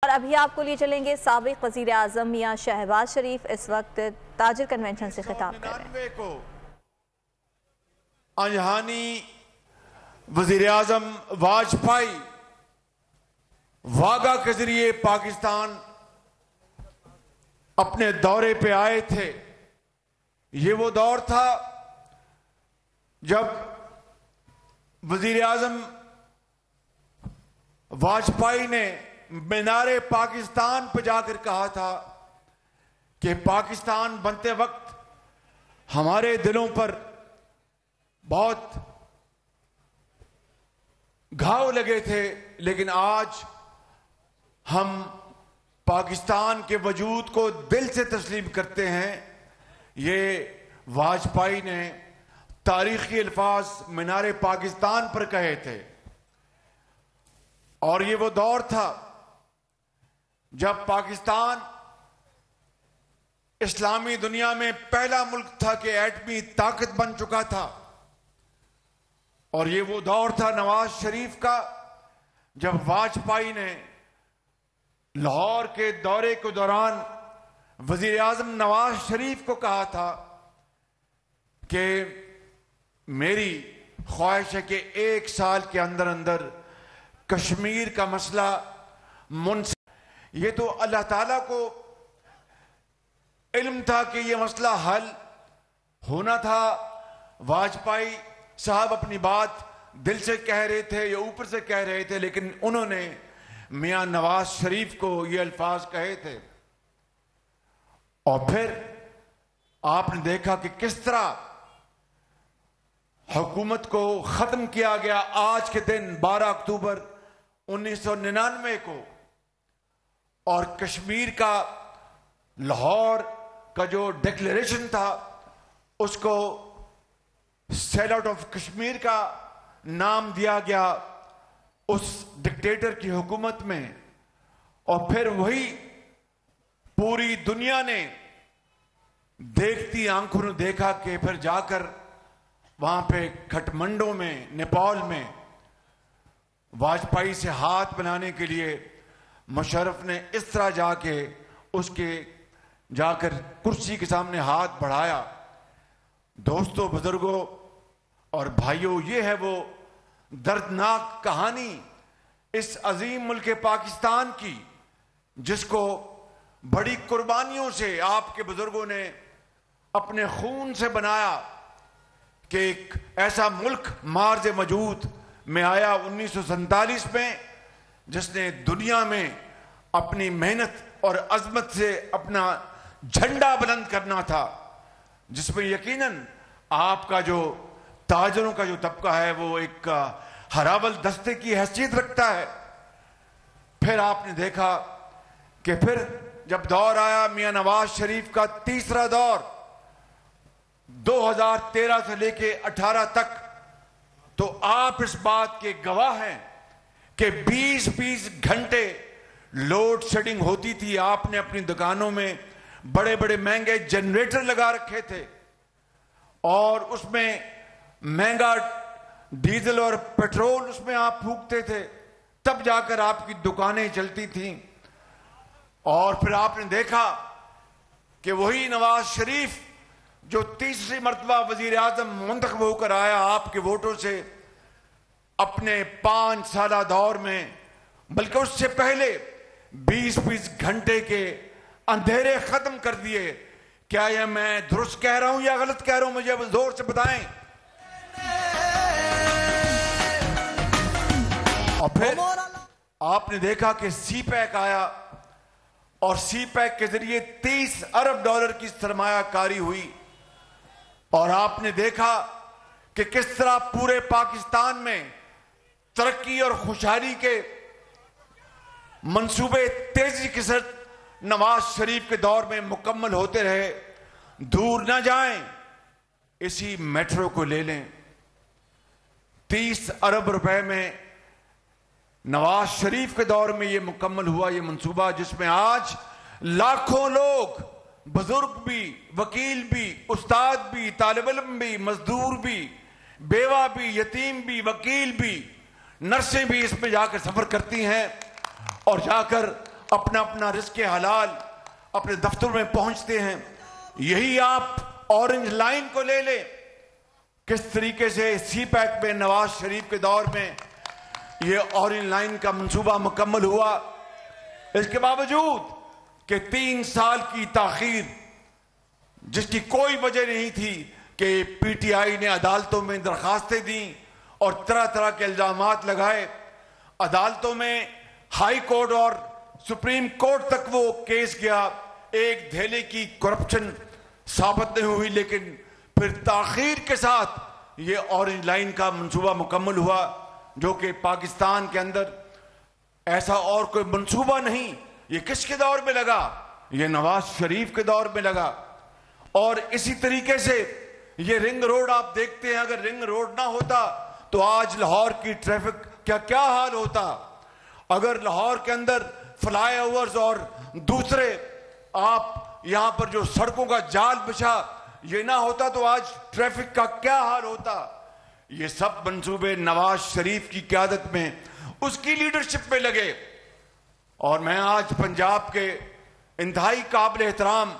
और अभी आपको लिए चलेंगे साबिक वज़ीर आज़म मियां शहबाज शरीफ इस वक्त ताजिर कन्वेंशन से खिताब कर रहे हैं। को अनहानी वज़ीर आज़म वाजपेयी वागा के जरिए पाकिस्तान अपने दौरे पे आए थे। ये वो दौर था जब वज़ीर आज़म वाजपेयी ने मीनारे पाकिस्तान पर जाकर कहा था कि पाकिस्तान बनते वक्त हमारे दिलों पर बहुत घाव लगे थे, लेकिन आज हम पाकिस्तान के वजूद को दिल से तस्लीम करते हैं। ये वाजपेयी ने तारीखी अल्फाज मीनारे पाकिस्तान पर कहे थे। और ये वो दौर था जब पाकिस्तान इस्लामी दुनिया में पहला मुल्क था कि एटमी ताकत बन चुका था। और ये वो दौर था नवाज शरीफ का जब वाजपेयी ने लाहौर के दौरे के दौरान वजीर आजम नवाज शरीफ को कहा था कि मेरी ख्वाहिश है कि 1 साल के अंदर अंदर कश्मीर का मसला ये तो अल्लाह ताला को इल्म था कि ये मसला हल होना था। वाजपेयी साहब अपनी बात दिल से कह रहे थे या ऊपर से कह रहे थे, लेकिन उन्होंने मियां नवाज शरीफ को ये अल्फाज कहे थे। और फिर आपने देखा कि किस तरह हुकूमत को खत्म किया गया आज के दिन 12 अक्टूबर 1999 को। और कश्मीर का लाहौर का जो डिक्लेरेशन था उसको सेल आउट ऑफ कश्मीर का नाम दिया गया उस डिक्टेटर की हुकूमत में। और फिर वही पूरी दुनिया ने देखती आंखों ने देखा कि फिर जाकर वहां पे काठमांडू में नेपाल में वाजपेयी से हाथ बनाने के लिए मुशर्रफ ने इस तरह जाके उसके जाकर कुर्सी के सामने हाथ बढ़ाया। दोस्तों, बुजुर्गों और भाइयों, ये है वो दर्दनाक कहानी इस अजीम मुल्क पाकिस्तान की, जिसको बड़ी कुर्बानियों से आपके बुजुर्गों ने अपने खून से बनाया कि एक ऐसा मुल्क मार्ज मौजूद में आया 1947 में, जिसने दुनिया में अपनी मेहनत और अजमत से अपना झंडा बुलंद करना था, जिसमें यकीनन आपका जो ताजरों का जो तबका है वो एक हरावल दस्ते की हैसियत रखता है। फिर आपने देखा कि फिर जब दौर आया मियां नवाज शरीफ का तीसरा दौर 2013 से लेके 18 तक, तो आप इस बात के गवाह हैं कि 20-20 घंटे लोड शेडिंग होती थी। आपने अपनी दुकानों में बड़े बड़े महंगे जनरेटर लगा रखे थे और उसमें महंगा डीजल और पेट्रोल उसमें आप फूकते थे, तब जाकर आपकी दुकानें चलती थीं। और फिर आपने देखा कि वही नवाज शरीफ जो तीसरी मर्तबा वजीर आजम मुंतखब होकर आया आपके वोटों से, अपने 5 साला दौर में, बल्कि उससे पहले 20-20 घंटे के अंधेरे खत्म कर दिए। क्या यह मैं दुरुस्त कह रहा हूं या गलत कह रहा हूं? मुझे जोर से बताएं। और फिर आपने देखा कि सी पैक आया और सी पैक के जरिए 30 अरब डॉलर की सरमायाकारी हुई। और आपने देखा कि किस तरह पूरे पाकिस्तान में तरक्की और खुशहाली के मंसूबे तेजी के साथ नवाज शरीफ के दौर में मुकम्मल होते रहे। दूर ना जाएं, इसी मेट्रो को ले लें। 30 अरब रुपए में नवाज शरीफ के दौर में यह मुकम्मल हुआ ये मंसूबा, जिसमें आज लाखों लोग, बुजुर्ग भी, वकील भी, उस्ताद भी, तालिब इल्म भी, मजदूर भी, बेवा भी, यतीम भी, वकील भी, नर्सें भी इसमें जाकर सफर करती हैं और जाकर अपना अपना रिस्क हलाल अपने दफ्तर में पहुंचते हैं। यही आप ऑरेंज लाइन को ले ले, किस तरीके से सी पैक में नवाज शरीफ के दौर में ये ऑरेंज लाइन का मंसूबा मुकम्मल हुआ। इसके बावजूद कि 3 साल की ताखीर, जिसकी कोई वजह नहीं थी कि पीटीआई ने अदालतों में दरखास्तें दी और तरह तरह के इल्जामात लगाए। अदालतों में हाई कोर्ट और सुप्रीम कोर्ट तक वो केस गया, एक धेले की करप्शन साबित नहीं हुई, लेकिन फिर ताखीर के साथ ये ऑरेंज लाइन का मंसूबा मुकम्मल हुआ, जो कि पाकिस्तान के अंदर ऐसा और कोई मंसूबा नहीं। ये किसके दौर में लगा? ये नवाज शरीफ के दौर में लगा। और इसी तरीके से ये रिंग रोड आप देखते हैं, अगर रिंग रोड ना होता तो आज लाहौर की ट्रैफिक क्या हाल होता। अगर लाहौर के अंदर फ्लाईओवर्स और दूसरे आप यहां पर जो सड़कों का जाल बिछा, ये ना होता तो आज ट्रैफिक का क्या हाल होता। ये सब मंसूबे नवाज शरीफ की क़यादत में, उसकी लीडरशिप में लगे। और मैं आज पंजाब के इंतहाई काबिल एहतराम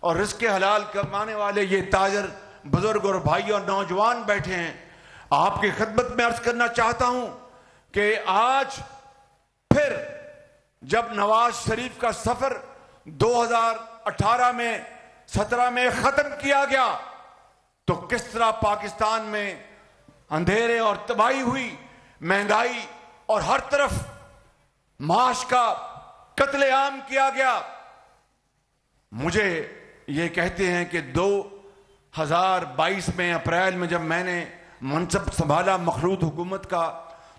और रिस्क हलाल कमाने वाले ये ताजर बुजुर्ग और भाई और नौजवान बैठे हैं, आपकी खिदमत में अर्ज करना चाहता हूं कि आज फिर जब नवाज शरीफ का सफर 2018 में 17 में खत्म किया गया तो किस तरह पाकिस्तान में अंधेरे और तबाही हुई, महंगाई और हर तरफ माश का कत्लेआम किया गया। मुझे ये कहते हैं कि 2022 में अप्रैल में जब मैंने मनसब संभाला मखलूत हुकूमत का,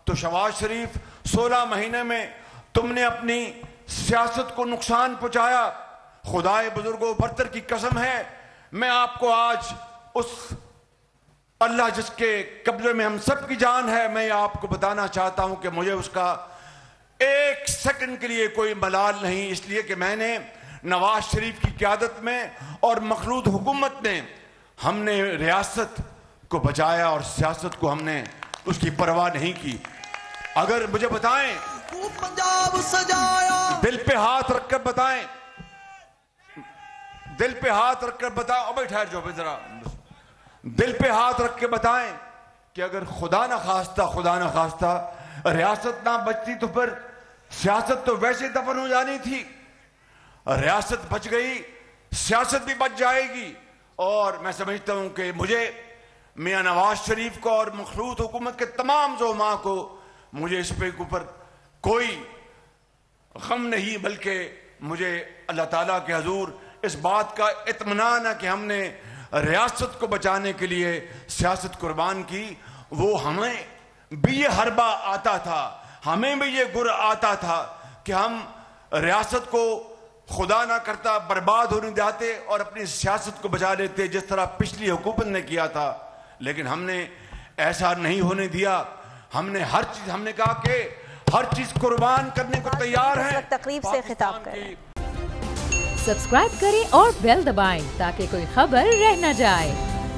तो शहबाज शरीफ 16 महीने में तुमने अपनी सियासत को नुकसान पहुंचाया। खुदाए बुजुर्गों बरतर की कसम है, मैं आपको आज उस अल्लाह जिसके कब्जे में हम सब की जान है, मैं आपको बताना चाहता हूं कि मुझे उसका 1 सेकंड के लिए कोई मलाल नहीं, इसलिए कि मैंने नवाज शरीफ की क़यादत में और मखलूत हुकूमत में हमने रियासत को बचाया और सियासत को हमने उसकी परवाह नहीं की। अगर मुझे बताएं, पंजाब सजाया, दिल पे हाथ रखकर बताएं, दिल पे हाथ रखकर बताओ, अबे ठहर जाओ जरा, दिल पे हाथ रख के बताएं कि अगर खुदा ना खास्ता रियासत ना बचती तो फिर सियासत तो वैसे दफन हो जानी थी। रियासत बच गई, सियासत भी बच जाएगी। और मैं समझता हूं कि मुझे मियां नवाज शरीफ को और मखलूत हुकूमत के तमाम ज़ोमा को मुझे इस पे ऊपर कोई गम नहीं, बल्कि मुझे अल्लाह ताला के हजूर इस बात का इत्मीनान है कि हमने रियासत को बचाने के लिए सियासत कुर्बान की। वो हमें भी ये हरबा आता था, हमें भी ये गुर आता था कि हम रियासत को खुदा ना करता बर्बाद होने देते और अपनी सियासत को बचा लेते, जिस तरह पिछली हुकूमत ने किया था। लेकिन हमने ऐसा नहीं होने दिया। हमने हर चीज, हमने कहा कि हर चीज कुर्बान करने को तैयार है। तकरीब से खिताब करें। सब्सक्राइब करें और बेल दबाएं ताकि कोई खबर रह न जाए।